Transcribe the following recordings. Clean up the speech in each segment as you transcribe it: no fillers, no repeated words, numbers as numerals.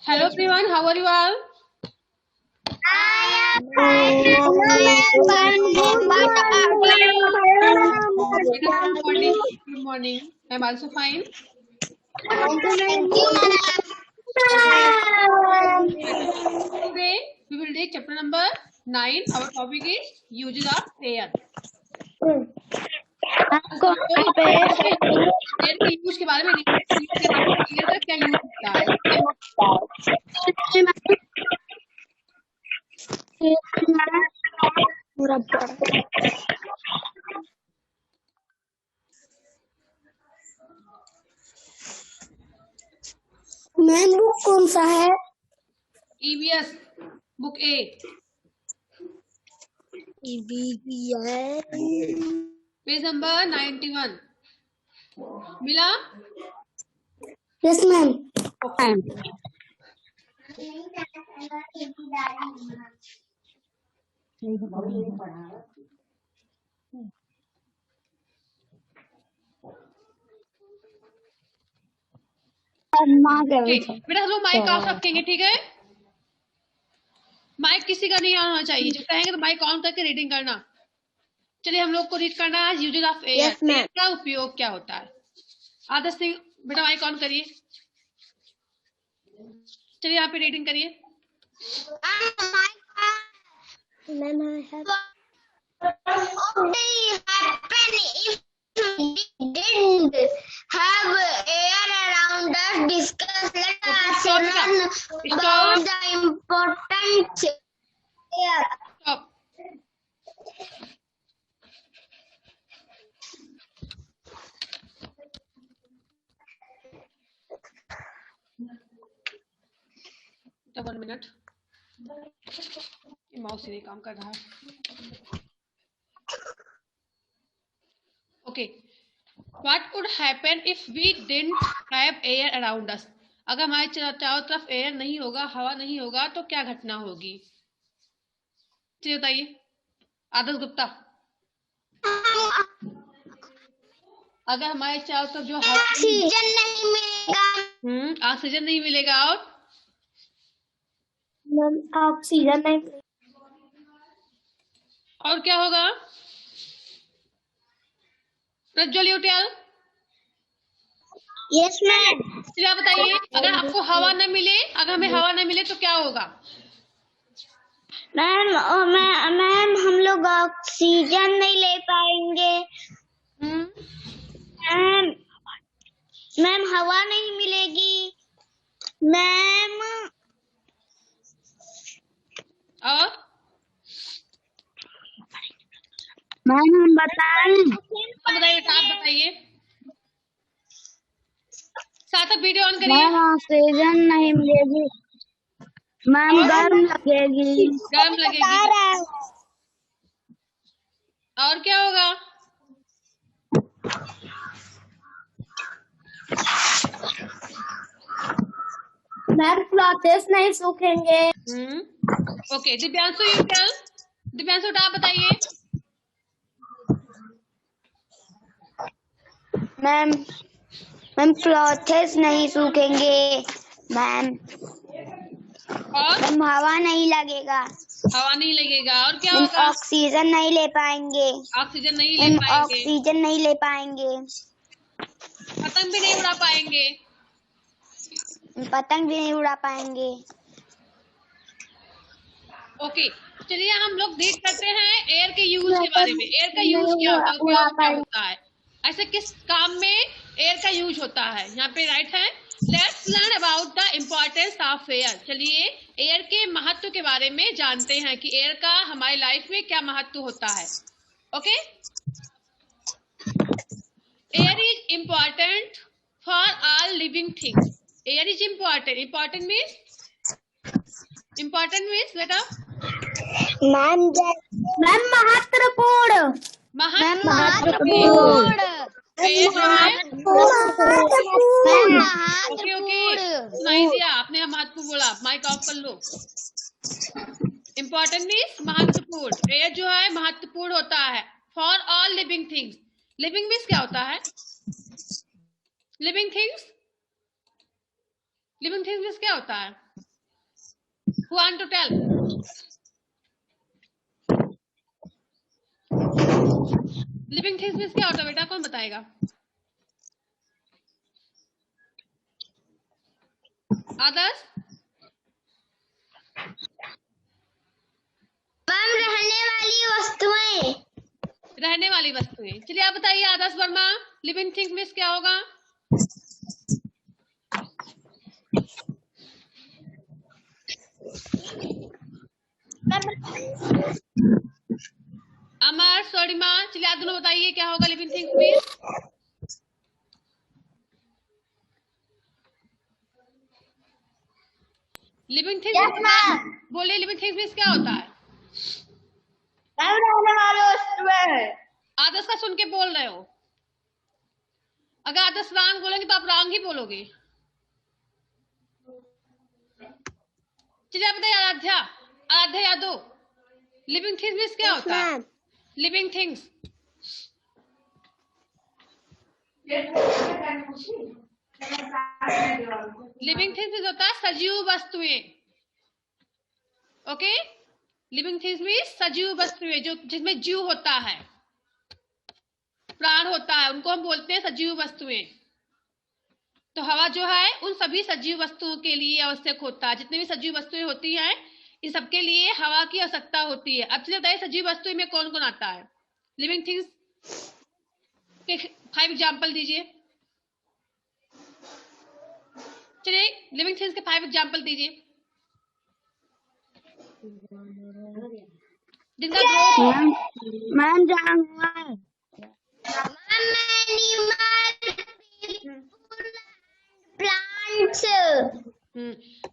Hello everyone, how are you all? I am fine. Good morning. Good morning. I'm also fine. Today we will take chapter number 9. Our topic is uses of air. Air के use के बारे में air का क्या use होता है, ma'am book कौन सा है? EVS बुक ए पेज नंबर 91 मिला? Yes ma'am. बेटा हम लोग माइक ऑफ रखेंगे, ठीक है? माइक किसी का नहीं ऑन होना चाहिए। जब कहेंगे तो माइक ऑन करके रीडिंग करना। चलिए हम लोग को रीड करना है यूजेस ऑफ एयर। एयर का उपयोग क्या होता है? आदर्श सिंह बेटा माइक ऑन करिए। चलिए यहाँ पे रीडिंग करिए। Have air around us. Discuss. Let us learn about the important air. Stop. One minute, mouse नहीं काम कर रहा है। Okay, what would happen if we didn't have air around us? अगर हमारे चारों तरफ एयर नहीं होगा, हवा नहीं होगा, तो क्या घटना होगी? चलिए बताइए आदर्श गुप्ता। अगर हमारे चारों तरफ जो ऑक्सीजन नहीं मिलेगा। ऑक्सीजन नहीं मिलेगा ऑक्सीजन नहीं, और क्या होगा? प्रज्वल यूटियल। Yes ma'am. चलिए आप बताइए, अगर आपको हवा न मिले, अगर हमें हवा न मिले तो क्या होगा? मैम हम लोग ऑक्सीजन नहीं ले पाएंगे। मैम हवा नहीं मिलेगी। मैम और हम बताएं। बताइए बेटा, आप बताइए। साथ वीडियो ऑन करिए। मैम ऑक्सीजन नहीं मिलेगी। मैम गर्म लगेगी। गर्म लगेगी। और क्या होगा? मैम क्लॉथेस नहीं सूखेंगे। ओके, दिव्यांशु यूटियल। दिव्यांशु आप बताइए। मैम क्लॉथेस नहीं सूखेंगे। मैम और हवा नहीं लगेगा। हवा नहीं लगेगा। और क्या होगा? ऑक्सीजन नहीं ले पाएंगे। ऑक्सीजन नहीं ले पाएंगे। ऑक्सीजन नहीं ले पाएंगे। पतंग भी नहीं उड़ा पाएंगे। पतंग भी नहीं उड़ा पाएंगे। ओके, चलिए हम लोग रीड करते हैं एयर के यूज के बारे में। एयर का यूज क्या होता है? ऐसे किस काम में एयर का यूज होता है? यहाँ पे राइट है, let's learn about the importance of air. चलिए एयर के महत्व के बारे में जानते हैं कि एयर का हमारी लाइफ में क्या महत्व होता है। Okay, air is important for all living things. Air is important. Important means बेटा मैम महत्वपूर्ण। महत्वपूर्ण। सुनाई दिया आपने, महत्वपूर्ण बोला। माइक ऑफ कर लो। इम्पोर्टेंट मीन्स महत्वपूर्ण। एयर जो है महत्वपूर्ण होता है for all living things. Living means क्या होता है? Living things living things means क्या होता है? Who want to tell? Living things means क्या होता है बेटा, कौन बताएगा? आदर्श? मैम रहने वाली वस्तुएं। रहने वाली वस्तुएं। चलिए आप बताइए आदर्श वर्मा, लिविंग थिंग्स मीन्स क्या होगा? अमर, स्वर्णिमा, चलिए आप दोनों बताइए क्या होगा living things means? Living things बोलिए, लिविंग थिंग्स मीन्स क्या होता है? रहने वाली वस्तुएं। आदर्श का सुन के बोल रहे हो। अगर आदर्श रॉन्ग बोलेंगे तो आप रॉन्ग ही बोलोगे। चलिए आप बताइए Aaradhya, Aaradhya Yadav, living things means क्या होता है? Living things. Living things means होता है सजीव वस्तुएं। ओके, लिविंग थिंग्स मीन्स सजीव वस्तुएं, जो जिसमें जीव होता है, प्राण होता है, उनको हम बोलते हैं सजीव वस्तुएं। तो हवा जो है उन सभी सजीव वस्तुओं के लिए आवश्यक होता है। जितनी भी सजीव वस्तुएं होती हैं इन सबके लिए हवा की आवश्यकता होती है। अब चलिए बताइए सजीव वस्तुएं में कौन कौन आता है? लिविंग थिंग्स के 5 एग्जाम्पल दीजिए। चलिए लिविंग थिंग्स के 5 एग्जाम्पल दीजिए जिनका मैम जानवर, प्लांट्स।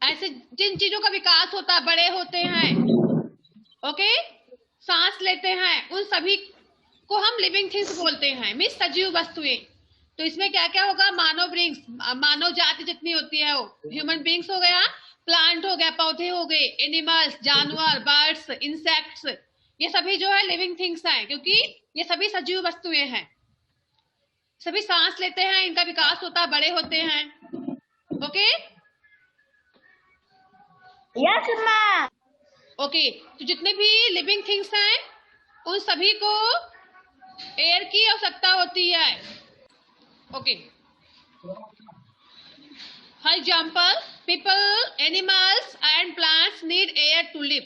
ऐसे जिन चीजों का विकास होता है, बड़े होते हैं, ओके, सांस लेते हैं, उन सभी को हम लिविंग थिंग्स बोलते हैं, मीन्स सजीव वस्तुएं। तो इसमें क्या क्या होगा? मानव जाति जितनी होती है वो ह्यूमन बींग्स हो गया, प्लांट हो गया, पौधे हो गए, एनिमल्स, जानवर, बर्ड्स, इंसेक्ट्स, ये सभी जो है लिविंग थिंग्स हैं, क्योंकि ये सभी सजीव वस्तुएं हैं। सभी सांस लेते हैं, इनका विकास होता है, बड़े होते हैं। Okay, yes ma'am. ओके, तो जितने भी लिविंग थिंग्स हैं उन सभी को एयर की आवश्यकता होती है। Okay, for example, people, animals and plants need air to live.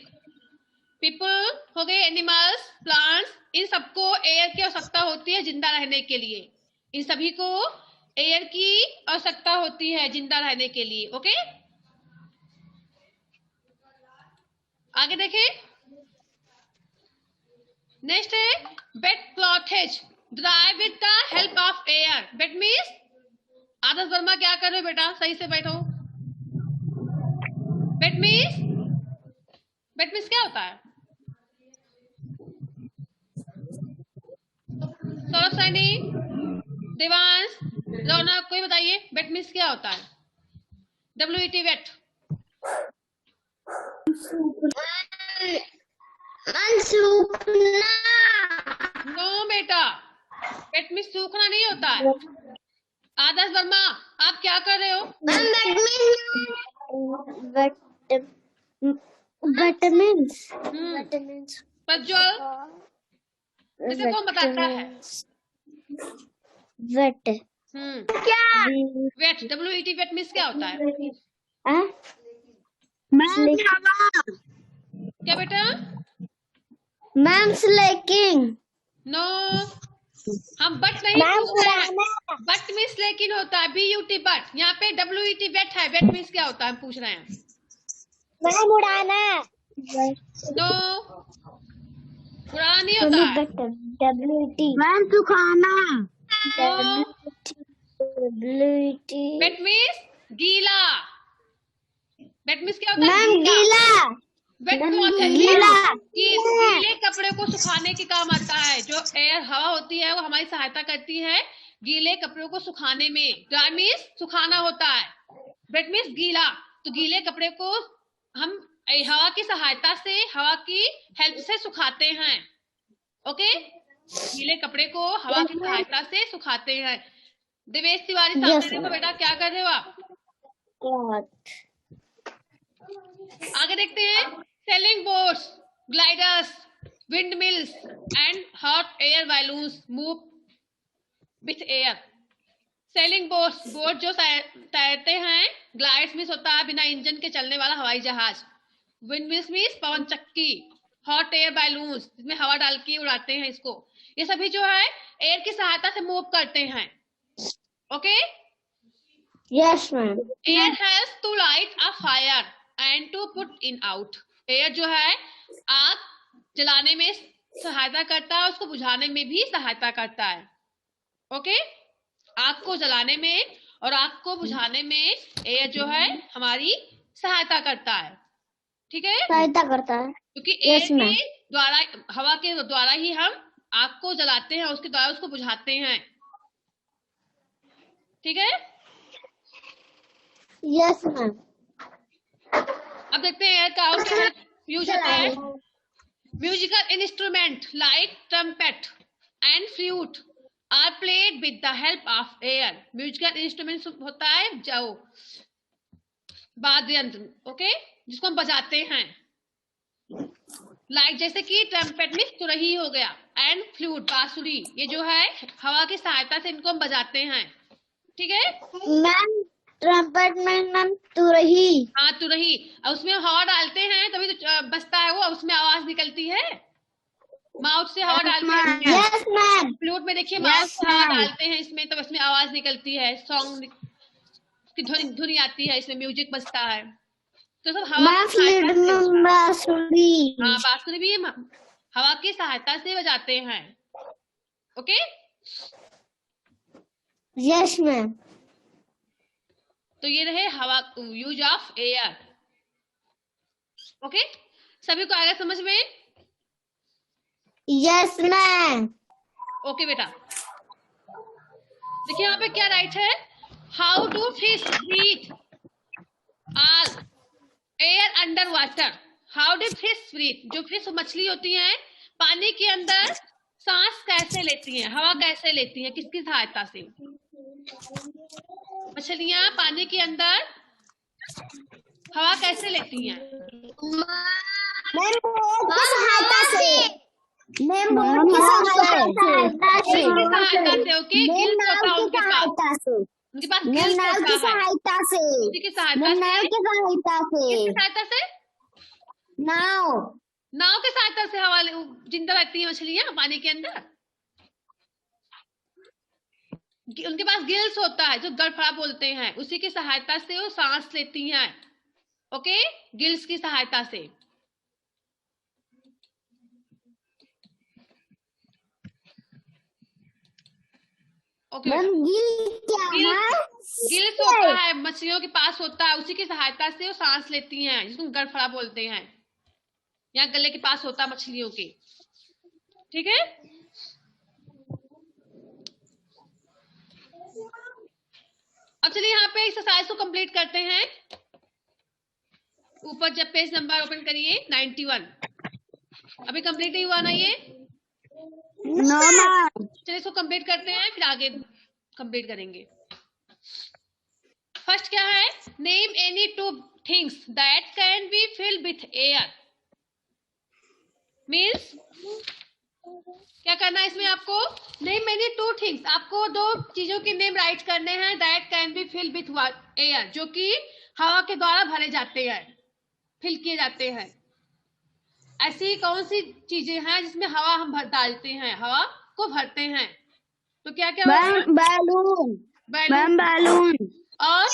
People हो गए, एनिमल्स, प्लांट्स, इन सबको एयर की आवश्यकता होती है जिंदा रहने के लिए। इन सभी को एयर की आवश्यकता होती है जिंदा रहने के लिए। ओके, आगे देखें। नेक्स्ट है wet clothes dry with the help of air. Wet means, Adarsh Verma क्या कर रहे हो बेटा, सही से बैठो। बेड मीन्स क्या होता है? सौरभ, सैनी, देवांश, रौनक, कोई बताइए बेड मीन्स क्या होता है? WET wet. नो बेटा, वेट मीन्स सूखना नहीं होता है। आदर्श वर्मा आप क्या कर रहे हो? प्रज्वल, इसे कौन बताता है? वेट क्या? वेट, WET वेट मीन्स क्या होता है? क्या बेटा? Ma'am slaking. नो, हम बट नहीं पूछ रहे हैं। बट मीन्स लेकिन होता है, BUT बट। यहाँ पे WET वेट है, वेट मीन्स क्या होता है हम पूछ रहे हैं। मैम उड़ाना। नो, उड़ाना नहीं होता है। WET मैम सुखाना। वेट मीन्स गीला। वेट मीन्स क्या होता है? मैम गीला। वेट गीले कपड़े को सुखाने के काम आता है। जो एयर हवा होती है वो हमारी सहायता करती है गीले कपड़ों को सुखाने में। ड्राई मीन्स सुखाना होता है, वेट मीन्स गीला। तो गीले कपड़े को हम हवा की सहायता से, हवा की हेल्प से सुखाते हैं। ओके, गीले कपड़े को हवा की सहायता से सुखाते हैं। देवेश तिवारी, सामने देखो बेटा, क्या कर रहे हो आप? आगे देखते हैं, selling boats, gliders, wind mills and hot air balloons move with air. Selling boats, boat जो तैरते हैं, ग्लाइड्स मीन्स होता है बिना इंजन के चलने वाला हवाई जहाज, विंड मिल्स मीन्स पवन चक्की, हॉट एयर बैलून्स जिसमें हवा डाल के उड़ाते हैं इसको, ये सभी जो है एयर की सहायता से मूव करते हैं। Okay, yes ma'am. Air helps to light a fire and to put in out. Air जो है आग जलाने में सहायता करता है, उसको बुझाने में भी सहायता करता है। ओके, आग को जलाने में और आग को बुझाने में एयर जो है हमारी सहायता करता है। ठीक है, सहायता करता है क्योंकि एयर के द्वारा, हवा के द्वारा ही हम आग को जलाते हैं, उसके द्वारा उसको बुझाते हैं। ठीक है, यस मैम। अब देखते हैं एयर का और क्या यूज होता है। Musical instrument like trumpet and flute are played with the help of air. Musical instrument होता है जो वाद्य यंत्र, ओके, जिसको हम बजाते हैं, लाइक जैसे कि ट्रम्पेट में तुरही हो गया, एंड फ्लूट बांसुरी, ये जो है हवा की सहायता से इनको हम बजाते हैं। ठीक है मैम, ट्रम्पेट में मैम तुरही। हाँ, तुरही, और उसमें हवा डालते हैं तभी तो बजता है वो, उसमें आवाज निकलती है, माउथ से हवा डालते हैं। Yes ma'am. फ्लूट में देखिए माउथ से हवा डालते हैं इसमें, तब इसमें आवाज निकलती है, सॉन्ग की धुनी आती है, इसमें म्यूजिक बजता है। तो सब हवा की सहायता से होता है। बांसुरी। हाँ, बांसुरी भी हवा की सहायता से बजाते हैं। Okay, yes ma'am. तो ये रहे हवा, यूज ऑफ एयर। ओके, सभी को आगे समझ में? Yes ma'am. ओके बेटा, देखिए यहाँ पे क्या राइट है, how do fish breathe all air under water. How do fish breathe, जो फिश मछली होती हैं पानी के अंदर सांस कैसे लेती हैं, हवा कैसे लेती हैं, किसकी सहायता से? मछलियां पानी के अंदर हवा कैसे लेती हैं? मैम, बोट की सहायता से। मैम, बोट की सहायता से। ओके, गिल्स होता है उनके पास, उनके पास गिल्स होता है, सहायता से। उसी की सहायता से, किसकी सहायता से? नाव की सहायता से हवा जिंदा रहती है मछलियां पानी के अंदर। उनके पास गिल्स होता है जो गड़फड़ा बोलते हैं, उसी की सहायता से वो सांस लेती हैं। ओके, गिल्स की सहायता से। ओके, गिल्स होता है मछलियों के पास होता है, उसी की सहायता से वो सांस लेती हैं, जिसको गड़फड़ा बोलते हैं, यहाँ गले के पास होता है मछलियों के। ठीक है, अब चलिए यहाँ पे एक्सरसाइज को कंप्लीट करते हैं। ऊपर जब पेज नंबर ओपन करिए 91, अभी कंप्लीट नहीं हुआ ना ये? चलिए इसको कंप्लीट करते हैं, फिर आगे कंप्लीट करेंगे। फर्स्ट क्या है, name any two things that can be filled with air. Means क्या करना है इसमें आपको, नेम एनी टू थिंग्स, आपको दो चीजों के नेम राइट करने हैं, that can be filled with air, जो कि हवा के द्वारा भरे जाते हैं, फिल किए जाते हैं। ऐसी कौन सी चीजें हैं जिसमें हवा हम डालते हैं, हवा को भरते हैं? तो क्या क्या होगा? बैलून। बैलून और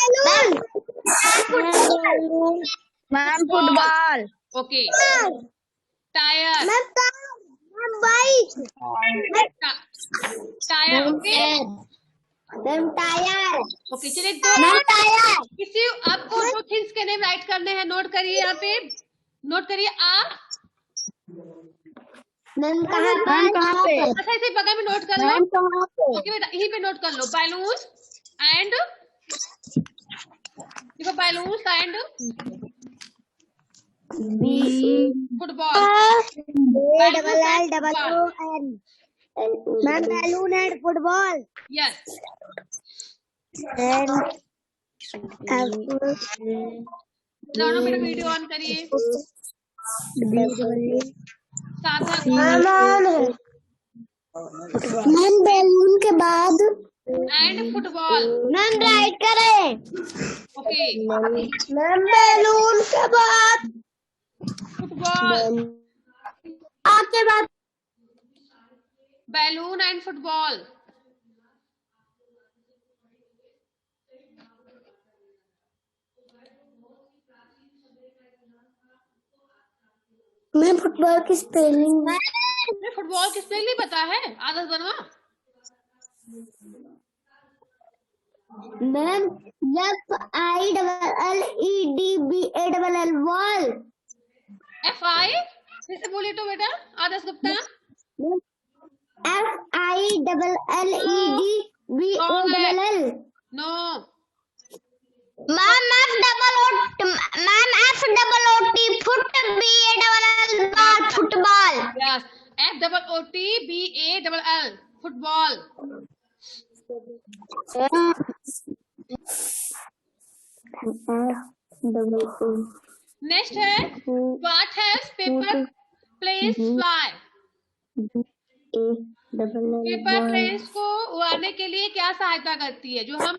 football. Okay, tyre, tyre, okay, चलिए किसी आपको दो थिंग्स के नेम राइट करने हैं, नोट करिए, यहाँ पे नोट करिए। अच्छा, इसे बगल में नोट कर लो। ओके बेटा, यहीं पे नोट कर लो, बैलून एंड, देखो balloon and football. Balloon and football. Yes, दोनों बेटा वीडियो ऑन करिए। साधक मैम बैलून के बाद एंड फुटबॉल। मैम राइट करें। ओके, मैम बैलून के बाद फुटबॉल, आपके बाद बैलून एंड फुटबॉल। मैं फुटबॉल की स्पेलिंग फुटबॉल की स्पेलिंग पता है? आदर्श बनवा। Ma'am FILLEDBALL ball. FI फिर से बोलिए तो बेटा Adarsh Gupta. FILLEDBALL। No, ma'am FOOT BALL football. Yes, FOOTBALL football. Next है what helps paper planes fly. Paper planes को उड़ाने के लिए क्या सहायता करती है? जो हम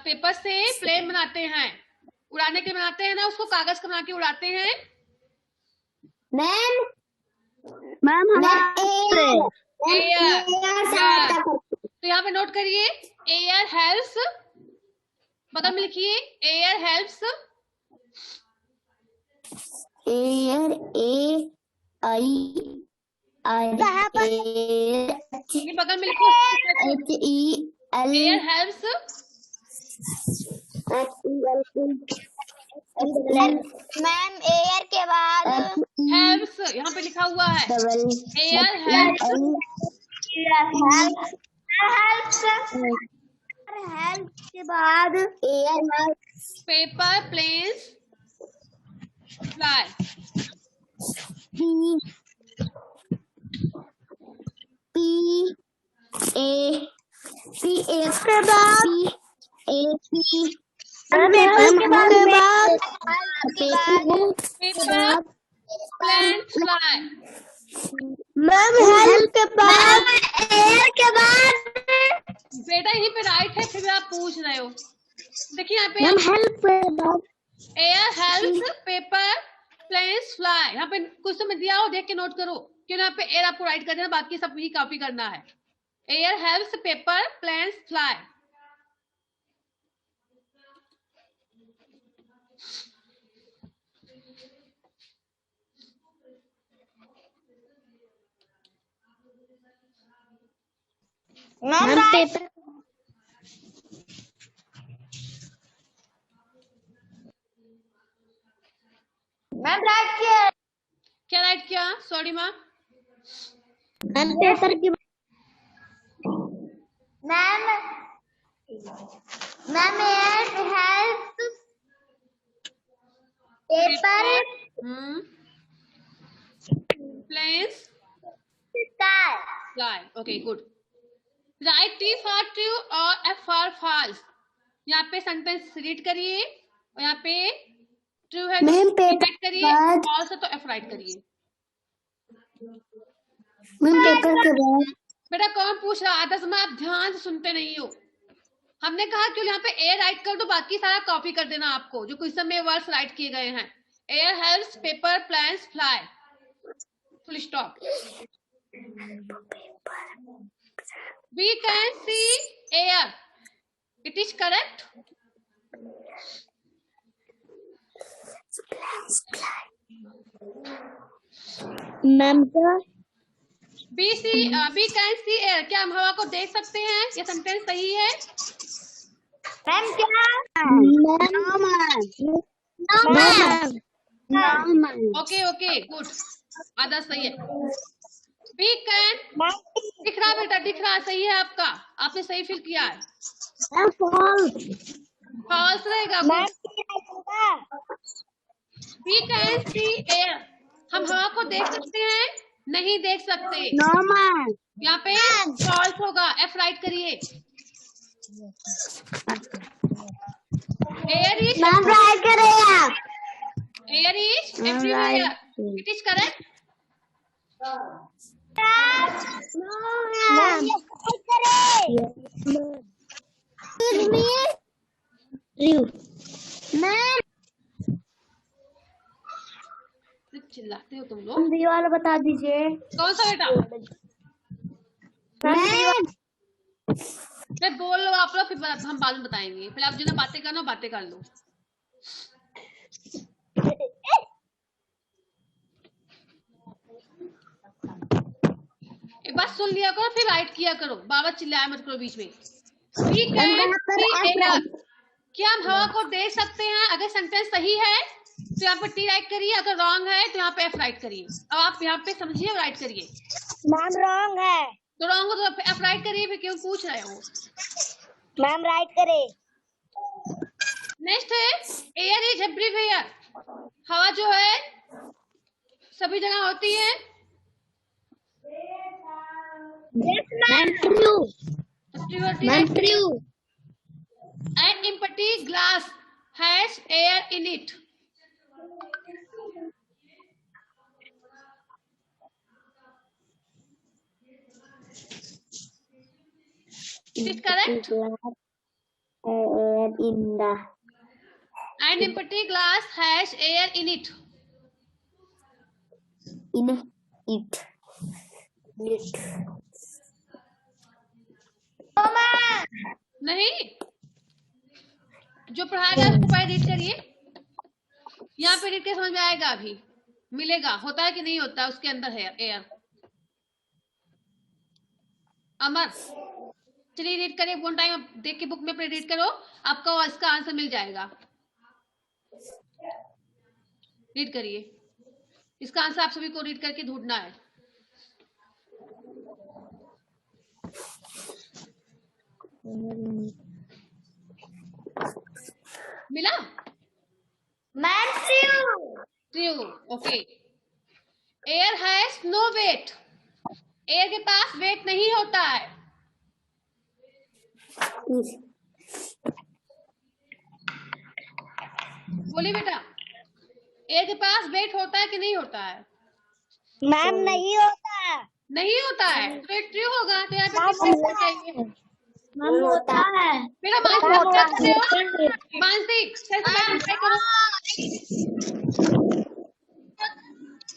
पेपर से प्लेन बनाते हैं, उड़ाने के बनाते हैं ना, उसको कागज का बना के उड़ाते हैं। Ma'am air. तो यहाँ पे नोट करिए, एयर हेल्प्स, बगल में लिखिए एयर हेल्प्स। एयर ये बगल में लिखो, एयर हेल्प्स। मैम एयर के बाद हेल्प्स यहाँ पे लिखा हुआ है, एयर हेल्प्स। हेल्प के बाद air paper planes fly. Paper planes fly. Ma'am help के बाद एयर के बाद बेटा यहीं पे राइट है, फिर भी आप पूछ रहे हो। देखिए यहाँ पे हेल्प के बाद air helps paper planes fly. यहाँ पे कुछ समझ दिया हो, देख के नोट करो, क्यों यहाँ पे एयर आपको राइट कर देना, बाकी सब ही कॉपी करना है। Air helps paper planes fly. Ma'am paper ma'am write किया। क्या राइट किया? Sorry ma'am. मैम पेपर की ma'am air help paper planes sky. Fly. Okay, good. Write T for true और F फॉर फॉल्स। यहाँ पे sentence read करिए, और यहाँ पे ट्रू है तो राइट करिए, फॉल्स है तो F राइट करिए। मैम पेपर के बाद बेटा कौन पूछ रहा? आदर्श में आप ध्यान से सुनते नहीं हो। हमने कहा क्यों यहाँ पे ए राइट कर दो, बाकी सारा कॉपी कर देना आपको, जो क्वेश्चन में वर्ड्स राइट किए गए हैं। Air helps paper planes fly, full stop. We can see air. It is correct. Ma'am We can see air. क्या हम हवा को देख सकते हैं? ये सेंटेंस सही है? मैम क्या? Okay, good. आधा सही है। We can दिख रहा बेटा, दिख रहा, सही है आपका, आपने सही फिल किया है। फॉल्स रहेगा। We can see air. हम हवा को देख सकते हैं? नहीं देख सकते। यहाँ पे फॉल्स होगा, F राइट करिए। Air is मैम राइट करे आप। air is everywhere. It is correct. Ma'am right करे। मैम चिल्लाते हो तुम लोग। बी वाला बता दीजिए। कौन सा बेटा? मैं बोल लो आप लोग, फिर हम बाद में बताएंगे। पहले आप जो ना बातें करना, बातें कर लो। एक बात सुन लिया करो, फिर राइट किया करो। बाबा चिल्लाया मत करो बीच में। ठीक है, क्या हम हवा को देख सकते हैं? अगर सेंटेंस सही है तो यहाँ पे टी राइट करिए, अगर रॉन्ग है तो यहाँ पे एफ राइट करिए। अब आप यहाँ पे समझिए, राइट करिए। मैम रॉन्ग है। तो रॉन्ग हो तो एफ राइट करिए, फिर क्यों पूछ रहे हो? मैम राइट करे। नेक्स्ट है एयर इज एवरीवेयर। हवा जो है सभी जगह होती है। Ma'am true. Ma'am true. An empty glass has air in it. It is correct. Air in the. An empty glass has air in it. In it. नहीं, जो पढ़ाएगा उसको पहले रीड करिए। यहाँ पे रीड के समझ में आएगा, अभी मिलेगा। होता है कि नहीं होता है, उसके अंदर है एयर। अमर चलिए रीड करिए, वन टाइम देख के बुक में अपने रीड करो, आपको इसका आंसर मिल जाएगा। रीड करिए, इसका आंसर आप सभी को रीड करके ढूंढना है। मिला? Ma'am true. True, okay. Air has no weight. Air के पास वेट नहीं होता है। बोलिए बेटा, एयर के पास वेट होता है कि नहीं होता है? मैम नहीं होता। नहीं होता है, तो ये ट्रू होगा। तो यहाँ पे चाहिए मैम होता है। बेटा। मानसिक करो।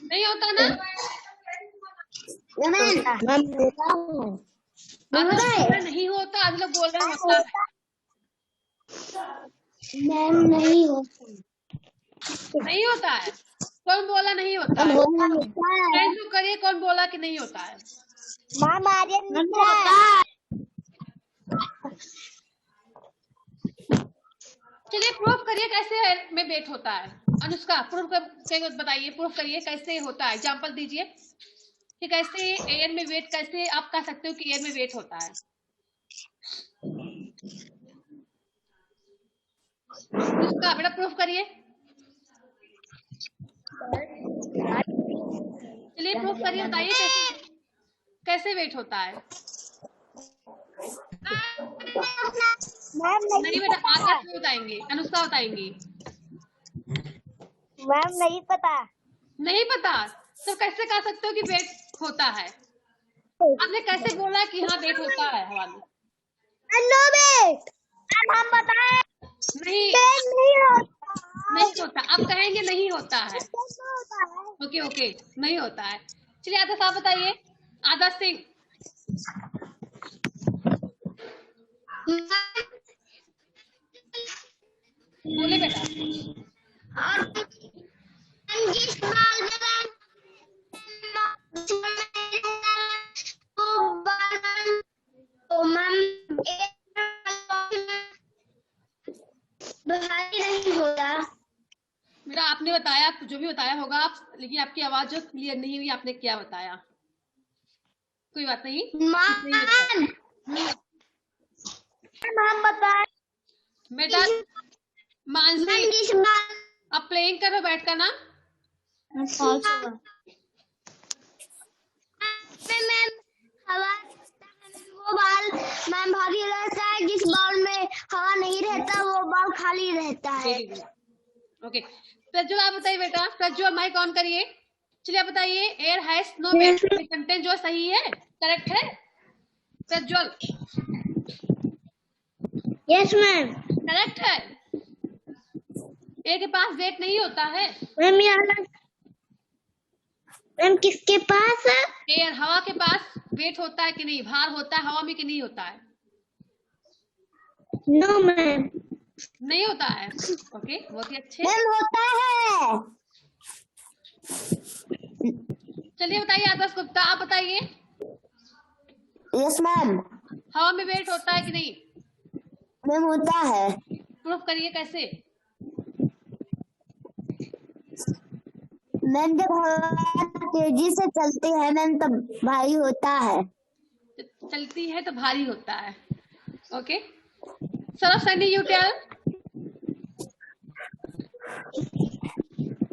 नहीं होता ना? मैम होता है। नहीं होता, आज लोग बोल रहे होता है। मैम नहीं होता। नहीं होता है। कौन बोला नहीं होता है? करिए, कौन बोला कि नहीं होता है? मैम आर्यन होता है। चलिए प्रूफ करिए कैसे में वेट होता है। अनुष्का प्रूफ करके बताइए, प्रूफ करिए कैसे होता है। एग्जांपल दीजिए कि कैसे एयर में वेट, कैसे आप कह सकते हो कि एयर में वेट होता है। अनुष्का बेटा प्रूफ करिए। चलिए प्रूफ करिए, बताइए कैसे वेट होता है। नहीं बेटा, आकाश में बताएंगे, अनुष्का बताएंगी। मैम नहीं पता। नहीं पता तो कैसे कह सकते हो कि वेट होता है? आपने कैसे बोला कि हाँ वेट होता है हवा में? No weight. हम बताएं। नहीं नहीं होता। आप कहेंगे नहीं होता है। ओके ओके, नहीं होता है। चलिए आदर्श आप बताइए। आदर्श सिंह बोले बेटा। नहीं होता। बेटा आपने बताया, जो भी बताया होगा आप, लेकिन आपकी आवाज जो क्लियर नहीं हुई, आपने क्या बताया? कोई बात नहीं। हम बताएं बेटा मानसी, अब प्लेइंग करो बैठ कर ना। मैम हवा वो बॉल मैम भारी रहता है, जिस बॉल में हवा नहीं रहता वो बॉल खाली रहता है। ओके, प्रज्वल आप बताइए बेटा, प्रज्वल माइक ऑन करिए। चलिए आप बताइए, air has no weight, sentence जो सही है, करेक्ट है प्रज्वल? Yes ma'am. करेक्ट है, एयर के पास वेट नहीं होता है। मैम किसके पास है? एयर, हवा के पास वेट होता है कि नहीं, भार होता है हवा में कि नहीं होता है? No ma'am. नहीं होता है। ओके, बहुत ही अच्छे। मैम होता है। चलिए बताइए आदर्श गुप्ता, आप बताइए, यस मैम। हवा में वेट होता है कि नहीं? मैम होता है। प्रूफ करिए कैसे? मैम जब हवा तेजी से चलती है मैम तब भारी होता है। चलती है तो भारी होता है। Okay, Saraf Saini you tell.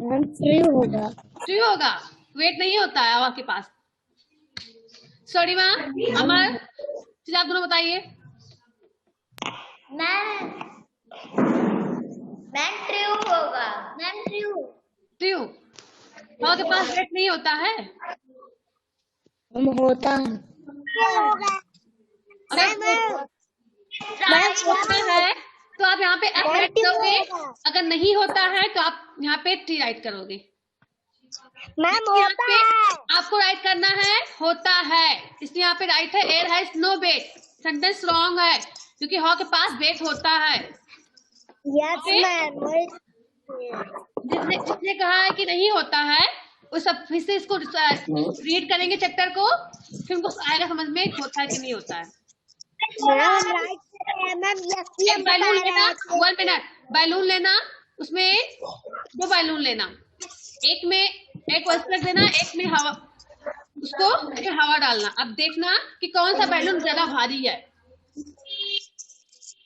Ma'am true होगा। ट्रू होगा, वेट नहीं होता है हवा के पास। सॉरी माँ, अमर, चलिए आप दोनों बताइए। मैम ट्रू होगा। Ma'am true. ट्रू, हवा के पास वेट नहीं होता है। होता है। अगर होता है तो आप यहाँ पे एफ राइट करोगे, अगर नहीं होता है तो आप यहाँ पे टी राइट करोगे। मैम यहाँ होता पे है। आपको राइट करना है होता है, इसलिए यहाँ पे राइट है, air has no weight, sentence wrong है क्योंकि हवा के पास वेट होता है। Yes ma'am. जिसने कहा है कि नहीं होता है, वो सब फिर से इसको रीड करेंगे चैप्टर को, फिर उनको आएगा समझ में होता है कि नहीं होता है। एक बैलून लेना, 1 मिनट, बैलून लेना, उसमें 2 बैलून लेना, एक में एक वस्त्र देना, एक में हवा, उसको हवा डालना। अब देखना कि कौन सा बैलून ज्यादा भारी है।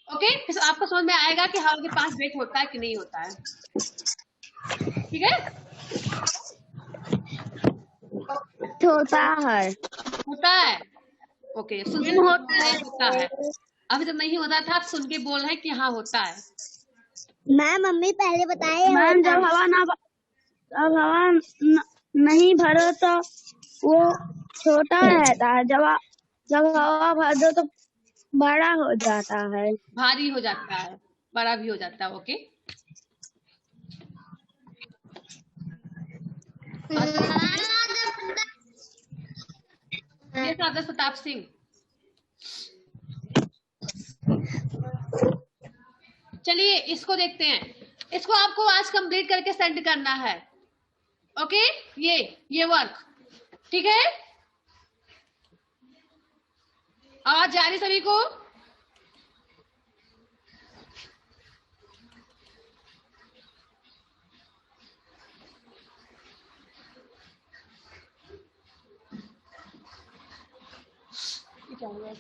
ओके, फिर आपको समझ में आएगा कि हवा के पास वेट होता है कि नहीं होता है। ठीक है, होता है। होता है। ओके, सुन के होता है। अभी जब नहीं होता था, आप सुन के बोल रहे हैं कि हाँ होता है। मैम मम्मी पहले बताए। मैम जब हवा नहीं भरो तो वो छोटा रहता है, जब हवा भर दो तो बड़ा हो जाता है। भारी हो जाता है, बड़ा भी हो जाता है। ओके, ये आदर्श प्रताप सिंह। चलिए इसको देखते हैं, इसको आपको आज कंप्लीट करके सेंड करना है। ओके, ये वर्क ठीक है, आवाज जा रही सभी को? क्या हुआ?